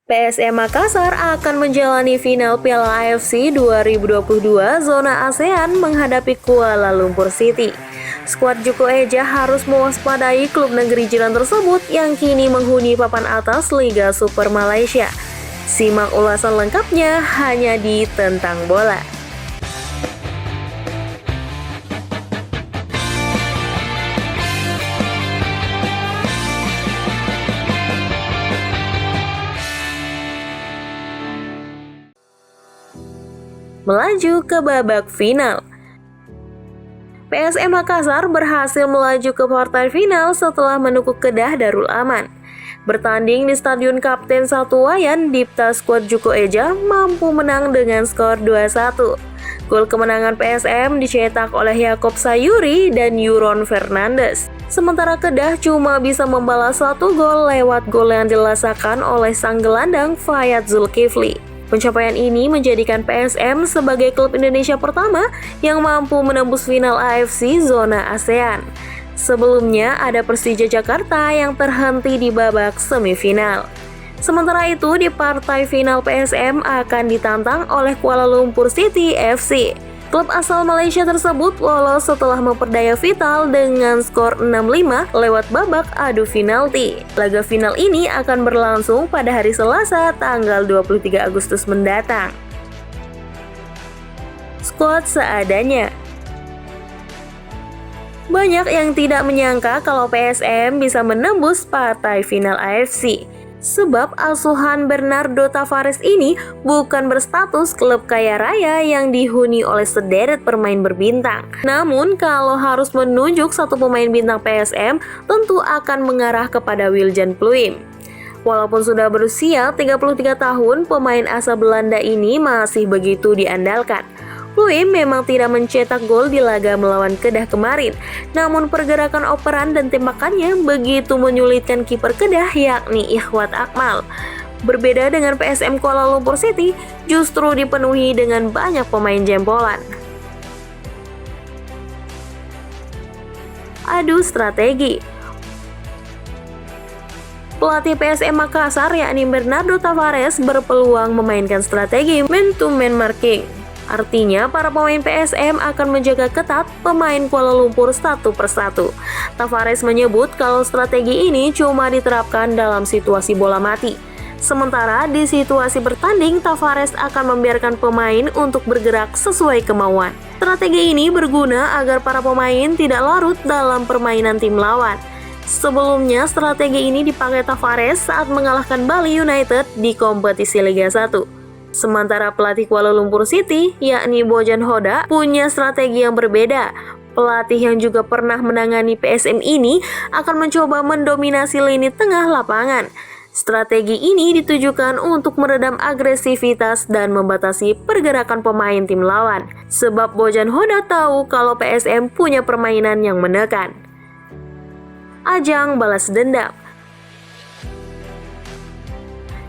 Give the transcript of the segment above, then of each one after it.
PSM Makassar akan menjalani final Piala AFC 2022 zona ASEAN menghadapi Kuala Lumpur City. Skuad Juku Eja harus mewaspadai klub negeri jiran tersebut yang kini menghuni papan atas Liga Super Malaysia. Simak ulasan lengkapnya hanya di Tentang Bola. Melaju ke babak final. PSM Makassar berhasil melaju ke partai final setelah menukuk Kedah Darul Aman. Bertanding di Stadion Kapten Satuwayan, Dipta skuad Juku Eja mampu menang dengan skor 2-1. Gol kemenangan PSM dicetak oleh Yaakob Sayuri dan Yuron Fernandes. Sementara Kedah cuma bisa membalas 1 gol lewat gol yang dilasakan oleh sang gelandang Fayad Zulkifli. Pencapaian ini menjadikan PSM sebagai klub Indonesia pertama yang mampu menembus final AFC zona ASEAN. Sebelumnya ada Persija Jakarta yang terhenti di babak semifinal. Sementara itu di partai final PSM akan ditantang oleh Kuala Lumpur City FC. Klub asal Malaysia tersebut lolos setelah memperdaya Vital dengan skor 6-5 lewat babak adu penalti. Laga final ini akan berlangsung pada hari Selasa tanggal 23 Agustus mendatang. Skuad seadanya. Banyak yang tidak menyangka kalau PSM bisa menembus partai final AFC. Sebab asuhan Bernardo Tavares ini bukan berstatus klub kaya raya yang dihuni oleh sederet pemain berbintang. Namun kalau harus menunjuk satu pemain bintang PSM, tentu akan mengarah kepada Wiljan Pluim. Walaupun sudah berusia 33 tahun, pemain asal Belanda ini masih begitu diandalkan. Pluim memang tidak mencetak gol di laga melawan Kedah kemarin, namun pergerakan operan dan tembakannya begitu menyulitkan kiper Kedah yakni Ikhwat Akmal. Berbeda dengan PSM Kuala Lumpur City, justru dipenuhi dengan banyak pemain jempolan. Adu strategi. Pelatih PSM Makassar yakni Bernardo Tavares berpeluang memainkan strategi man-to-man marking. Artinya, para pemain PSM akan menjaga ketat pemain Kuala Lumpur satu persatu. Tavares menyebut kalau strategi ini cuma diterapkan dalam situasi bola mati. Sementara di situasi bertanding, Tavares akan membiarkan pemain untuk bergerak sesuai kemauan. Strategi ini berguna agar para pemain tidak larut dalam permainan tim lawan. Sebelumnya, strategi ini dipakai Tavares saat mengalahkan Bali United di kompetisi Liga 1. Sementara pelatih Kuala Lumpur City, yakni Bojan Hoda, punya strategi yang berbeda. Pelatih yang juga pernah menangani PSM ini akan mencoba mendominasi lini tengah lapangan. Strategi ini ditujukan untuk meredam agresivitas dan membatasi pergerakan pemain tim lawan. Sebab Bojan Hoda tahu kalau PSM punya permainan yang menekan. Ajang balas dendam.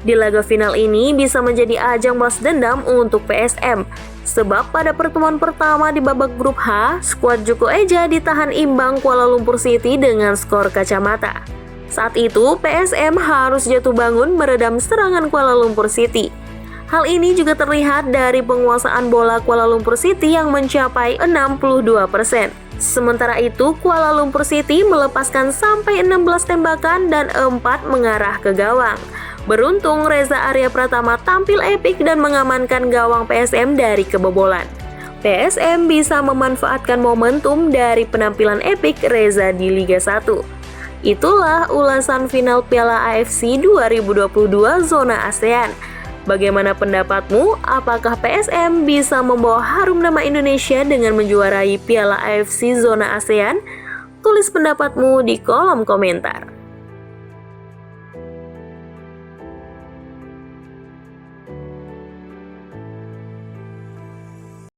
Di laga final ini bisa menjadi ajang balas dendam untuk PSM. Sebab pada pertemuan pertama di babak grup H, skuad Juku Eja ditahan imbang Kuala Lumpur City dengan skor kacamata. Saat itu, PSM harus jatuh bangun meredam serangan Kuala Lumpur City. Hal ini juga terlihat dari penguasaan bola Kuala Lumpur City yang mencapai 62%. Sementara itu, Kuala Lumpur City melepaskan sampai 16 tembakan dan 4 mengarah ke gawang. Beruntung Reza Arya Pratama tampil epik dan mengamankan gawang PSM dari kebobolan. PSM bisa memanfaatkan momentum dari penampilan epik Reza di Liga 1. Itulah ulasan final Piala AFC 2022 zona ASEAN. Bagaimana pendapatmu? Apakah PSM bisa membawa harum nama Indonesia dengan menjuarai Piala AFC zona ASEAN? Tulis pendapatmu di kolom komentar.